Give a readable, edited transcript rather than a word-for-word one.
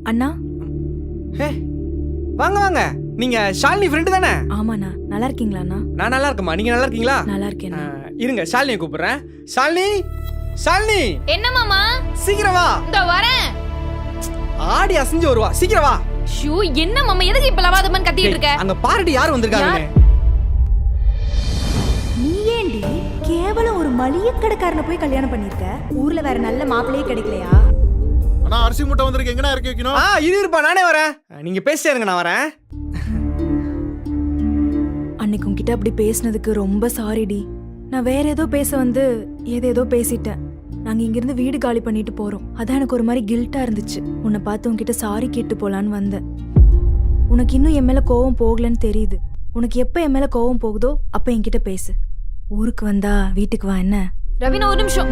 அண்ணா. ஹே வாங்க வாங்க, நீங்க ஷாலினி ஃப்ரெண்டு தானே? ஆமாண்ணா. நல்லா இருக்கீங்களா அண்ணா? நான் நல்லா இருக்கேம்மா, நீங்க நல்லா இருக்கீங்களா? நல்லா இருக்கேண்ணா. இருங்க ஷாலினியை கூப்பிடுறேன். ஷாலினி, ஷாலினி என்ன மாமா? சீக்கிரம் வா. இதோ வரேன். ஆடி அசைஞ்சு வருவா, சீக்கிரம் வா. ஷூ, என்ன மாமா எதுக்கு இப்ப லவாதமன் கத்திட்டு இருக்க? அங்க பாருடி யார் வந்திருக்காங்க. நீ ஏண்டி கேவலம் ஒரு மளிகை கடைக்காரனை போய் கல்யாணம் பண்ணிருக்க? ஊர்ல வேற நல்ல மாப்பிள்ளையே கிடைக்கலையா? அண்ணா அரிசி மூட்டை வந்திருக்கு, எங்கடா இறக்கி வைக்கணும்? இருப்பா, நானே வரேன். நீங்க பேசிட்டே இருங்க, நான் வரேன். அன்னைக்கு உன்கிட்ட அப்படி பேசினதுக்கு ரொம்ப சாரிடி. நான் வேற ஏதோ பேச வந்து ஏதேதோ பேசிட்டேன். நாங்க இங்கிருந்து வீடு காலி பண்ணிட்டு போறோம். அதான் எனக்கு ஒரு மாதிரி கில்ட்டா இருந்துச்சு. உன்னை பார்த்து உன்கிட்ட சாரி கேட்டு போலான்னு வந்தேன். உனக்கு இன்னும் என் மேல கோவம் போகலன்னு தெரியுது. உனக்கு எப்ப என் மேல கோவம் போகுதோ அப்ப என்கிட்ட பேசு. ஊருக்கு வந்தா வீட்டுக்கு வா என்ன? ரவினா ஒரு நிமிஷம்.